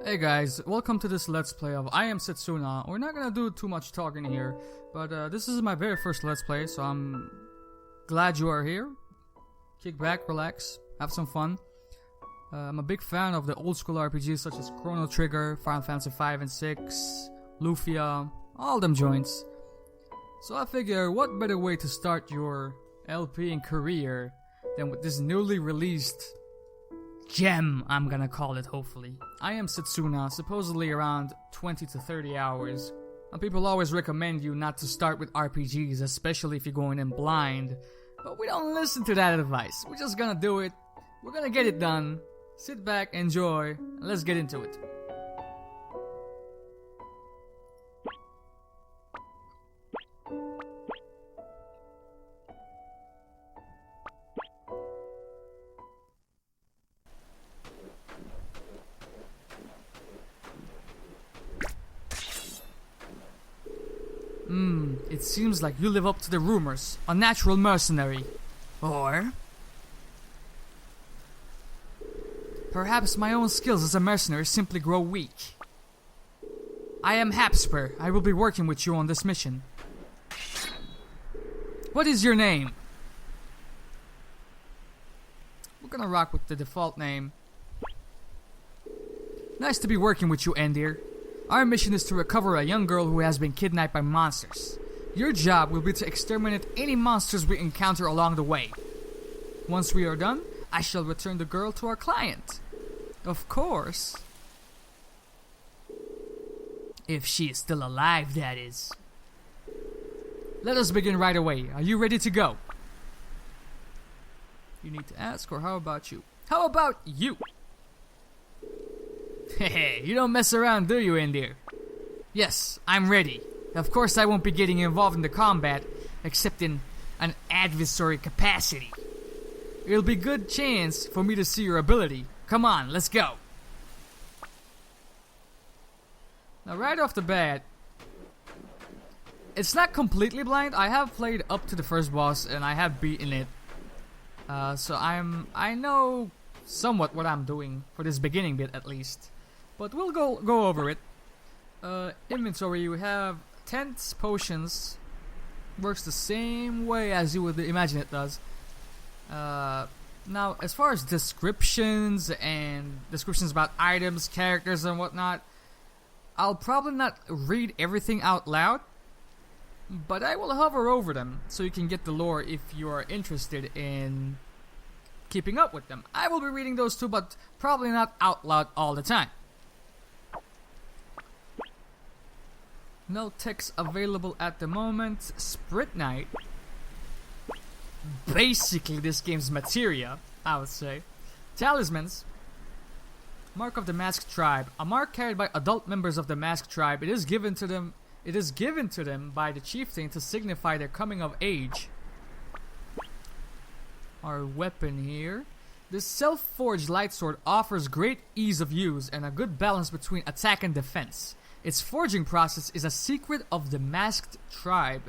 Hey guys, welcome to this Let's Play of I Am Setsuna. We're not gonna do too much talking here, but this is my very first Let's Play, so I'm glad you are here. Kick back, relax, have some fun. I'm a big fan of the old school RPGs such as Chrono Trigger, Final Fantasy 5 and 6, Lufia, all them joints. So I figure, what better way to start your LPing career than with this newly released gem, I'm gonna call it, hopefully. I Am Setsuna, supposedly around 20 to 30 hours. And people always recommend you not to start with RPGs, especially if you're going in blind. But we don't listen to that advice. We're just gonna do it. We're gonna get it done. Sit back, enjoy, and let's get into it. It seems like you live up to the rumors. A natural mercenary. Or perhaps my own skills as a mercenary simply grow weak. I am Hapsper. I will be working with you on this mission. What is your name? We're gonna rock with the default name. Nice to be working with you, Endir. Our mission is to recover a young girl who has been kidnapped by monsters. Your job will be to exterminate any monsters we encounter along the way. Once we are done, I shall return the girl to our client. Of course. If she is still alive, that is. Let us begin right away. Are you ready to go? You need to ask, or how about you? How about you? Hehe, you don't mess around, do you, Endir? Yes, I'm ready. Of course I won't be getting involved in the combat, except in an adversary capacity. It'll be a good chance for me to see your ability. Come on, let's go. Now right off the bat, it's not completely blind. I have played up to the first boss and I have beaten it. So I know somewhat what I'm doing for this beginning bit at least. But we'll go over it. Inventory, we have tents, potions. Works the same way as you would imagine it does. Now, as far as descriptions and descriptions about items, characters, and whatnot, I'll probably not read everything out loud, but I will hover over them so you can get the lore if you are interested in keeping up with them. I will be reading those too, but probably not out loud all the time. No text available at the moment. Sprint Night. Basically this game's materia, I would say. Talismans. Mark of the Masked Tribe. A mark carried by adult members of the Masked Tribe. It is given to them by the chieftain to signify their coming of age. Our weapon here. This self-forged light sword offers great ease of use and a good balance between attack and defense. Its forging process is a secret of the Masked Tribe.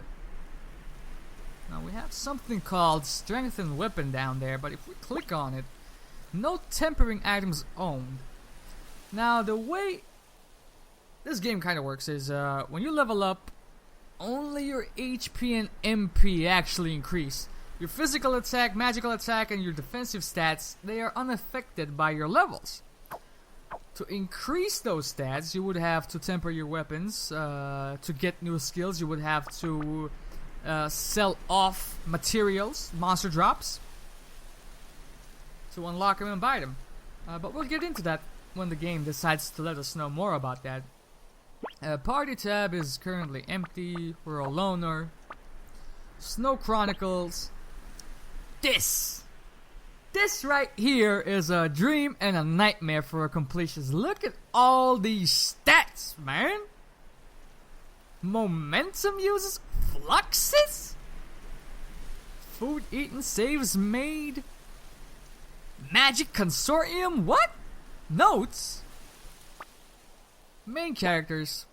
Now we have something called Strengthened Weapon down there, but if we click on it, no tempering items owned. Now the way this game kind of works is when you level up, only your HP and MP actually increase. Your physical attack, magical attack, and your defensive stats, they are unaffected by your levels. To increase those stats, you would have to temper your weapons. To get new skills, you would have to sell off materials, monster drops, to unlock them and buy them. But we'll get into that when the game decides to let us know more about that. Party tab is currently empty. We're a loner. Snow Chronicles. This right here is a dream and a nightmare for a completionist. Look at all these stats, man. Momentum uses, fluxes, food eaten, saves made, magic consortium, what? Notes, main characters.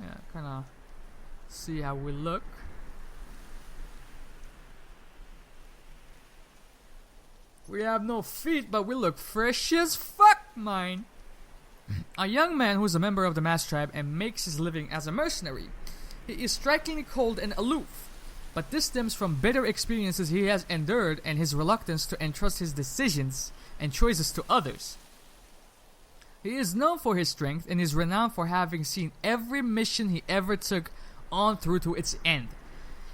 Yeah, kinda see how we look. We have no feet, but we look fresh as fuck. Mine. A young man who is a member of the masked tribe and makes his living as a mercenary. He is strikingly cold and aloof, but this stems from bitter experiences he has endured and his reluctance to entrust his decisions and choices to others. He is known for his strength and is renowned for having seen every mission he ever took on through to its end.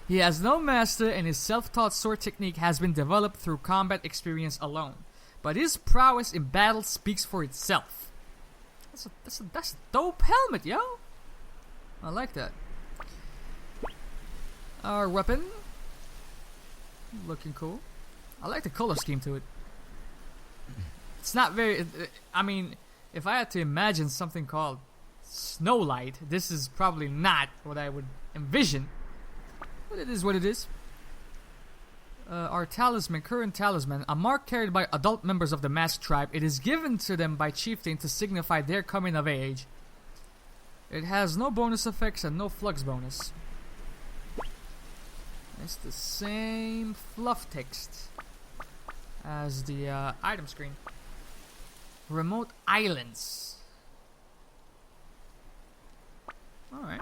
He has no master and his self-taught sword technique has been developed through combat experience alone, but his prowess in battle speaks for itself. That's a dope helmet, yo! I like that. Our weapon. Looking cool. I like the color scheme to it. It's not very... I mean, if I had to imagine something called Snowlight, this is probably not what I would envision. But it is what it is. Our talisman, current talisman, a mark carried by adult members of the masked tribe. It is given to them by chieftain to signify their coming of age. It has no bonus effects and no flux bonus. It's the same fluff text as the item screen. Remote islands. Alright.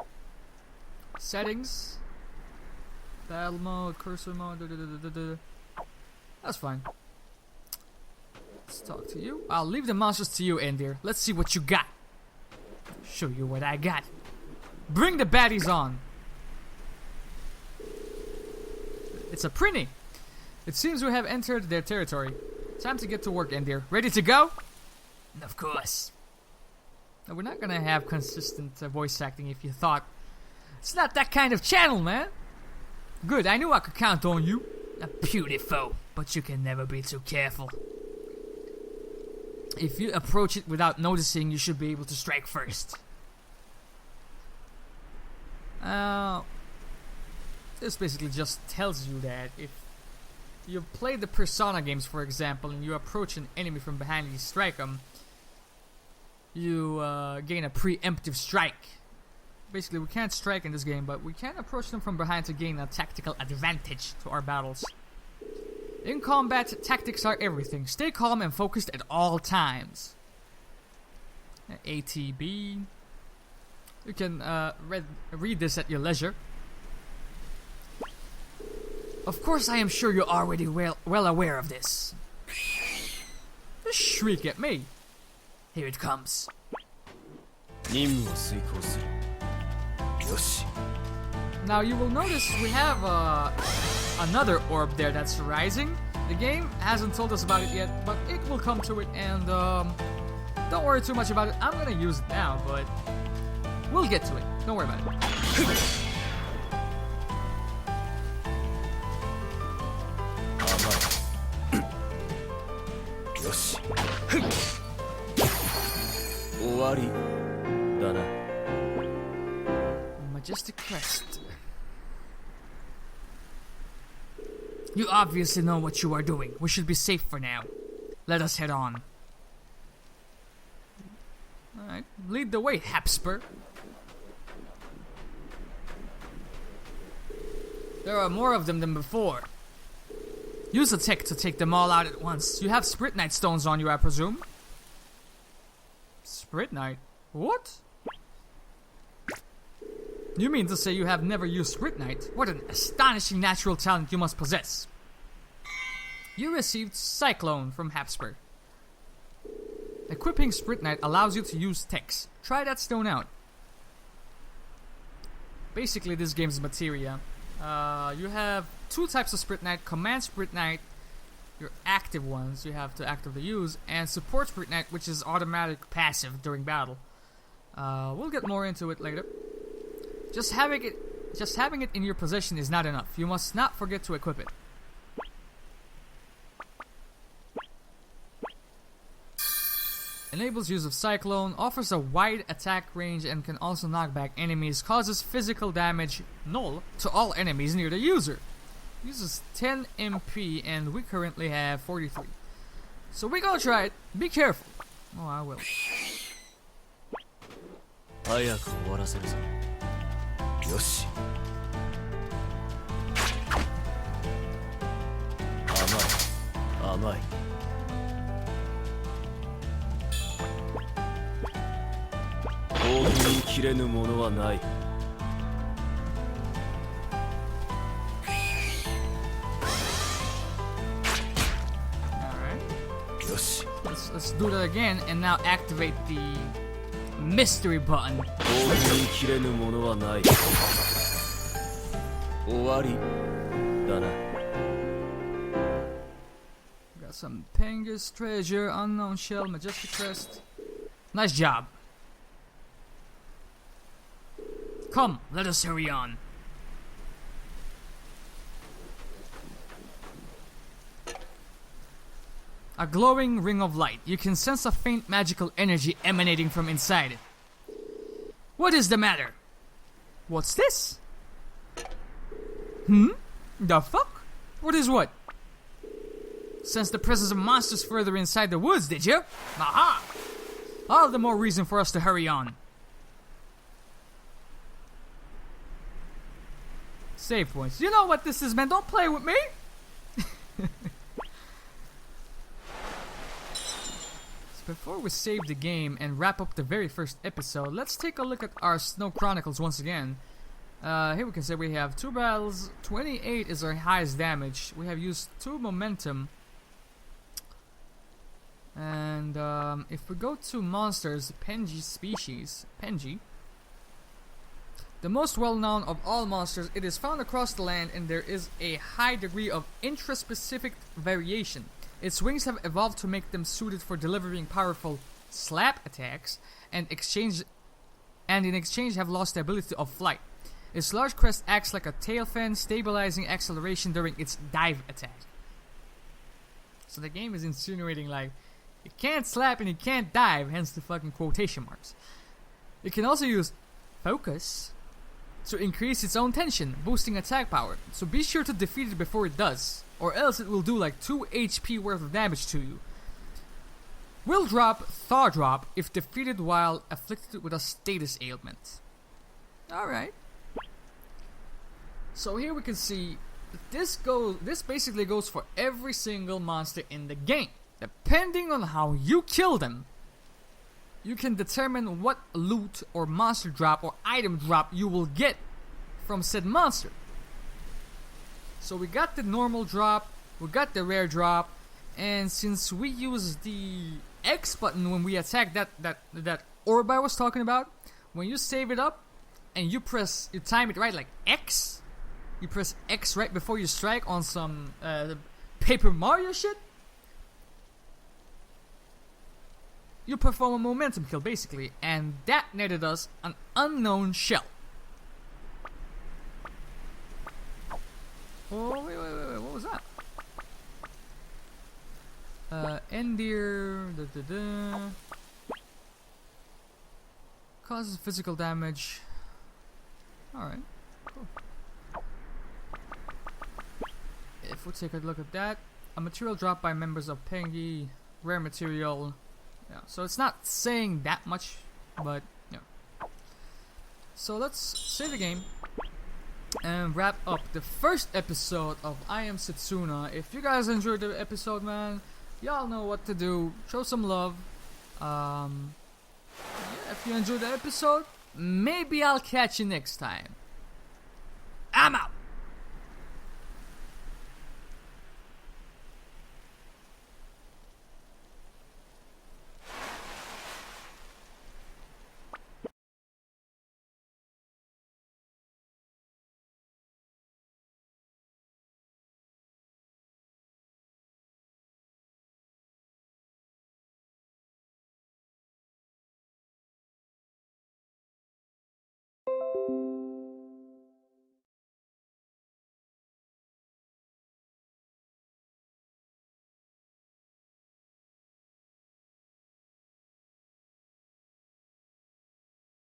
Settings. Battle mode, cursor mode, That's fine. Let's talk to you. I'll leave the monsters to you, Endir. Let's see what you got. Show you what I got. Bring the baddies on. It's a printing. It seems we have entered their territory. Time to get to work, Endir. Ready to go? Of course. Now, we're not gonna have consistent voice acting if you thought. It's not that kind of channel, man. Good, I knew I could count on you. A puny foe, but you can never be too careful. If you approach it without noticing, you should be able to strike first. This basically just tells you that if you play the Persona games, for example, and you approach an enemy from behind and you strike them, you gain a preemptive strike. Basically, we can't strike in this game, but we can approach them from behind to gain a tactical advantage to our battles. In combat, tactics are everything. Stay calm and focused at all times. ATB. You can read this at your leisure. Of course, I am sure you're already well aware of this. Just shriek at me. Here it comes. Now you will notice we have another orb there that's rising. The game hasn't told us about it yet, but it will come to it, and don't worry too much about it. I'm gonna use it now, but we'll get to it. Don't worry about it. Majestic crest. You obviously know what you are doing. We should be safe for now. Let us head on. Alright, lead the way, Hapspur. There are more of them than before. Use a tech to take them all out at once. You have Spritnite stones on you, I presume? Spritnite? What? You mean to say you have never used Spritnite? What an astonishing natural talent you must possess. You received Cyclone from Hapspur. Equipping Spritnite allows you to use techs. Try that stone out. Basically, this game's materia. You have two types of Spritnite. Command Spritnite, your active ones you have to actively use, and Support Spritnite, which is automatic passive during battle. We'll get more into it later. Just having it in your possession is not enough. You must not forget to equip it. Enables use of Cyclone, offers a wide attack range and can also knock back enemies, causes physical damage null to all enemies near the user. Uses 10 MP and we currently have 43. So we gonna try it. Be careful. Oh, I will. 切れぬものはない。 Let's do that again and now activate the mystery button. 切れぬものはない。終わりだな。 Got some Pengus treasure, unknown shell, majestic crest. Nice job. Come, let us hurry on. A glowing ring of light. You can sense a faint magical energy emanating from inside it. What is the matter? What's this? The fuck? What is what? Sense the presence of monsters further inside the woods, did you? Aha! All the more reason for us to hurry on. Save points. You know what this is, man. Don't play with me. Before we save the game and wrap up the very first episode, let's take a look at our Snow Chronicles once again. Here we can say we have 2 battles, 28 is our highest damage. We have used 2 momentum. And if we go to monsters, Penji species, Penji. The most well-known of all monsters, it is found across the land and there is a high degree of intraspecific variation. Its wings have evolved to make them suited for delivering powerful slap attacks, and in exchange have lost the ability of flight. Its large crest acts like a tail fin, stabilizing acceleration during its dive attack. So the game is insinuating like, it can't slap and it can't dive, hence the fucking quotation marks. It can also use focus to increase its own tension, boosting attack power. So be sure to defeat it before it does, or else it will do like 2 HP worth of damage to you. Will drop Thaw Drop if defeated while afflicted with a status ailment. Alright. So here we can see this basically goes for every single monster in the game. Depending on how you kill them, you can determine what loot or monster drop or item drop you will get from said monster. So we got the normal drop, we got the rare drop, and since we use the X button when we attack that orb I was talking about, when you save it up and you time it right, like X, you press X right before you strike on some Paper Mario shit, you perform a momentum kill basically, and that netted us an unknown shell. Oh, wait, what was that? Endir, causes physical damage. Alright, cool. If we take a look at that, a material dropped by members of Pengi, rare material. Yeah, so it's not saying that much, but yeah. So let's save the game and wrap up the first episode of I Am Setsuna. If you guys enjoyed the episode, man, y'all know what to do. Show some love. Yeah, if you enjoyed the episode, maybe I'll catch you next time. I'm out.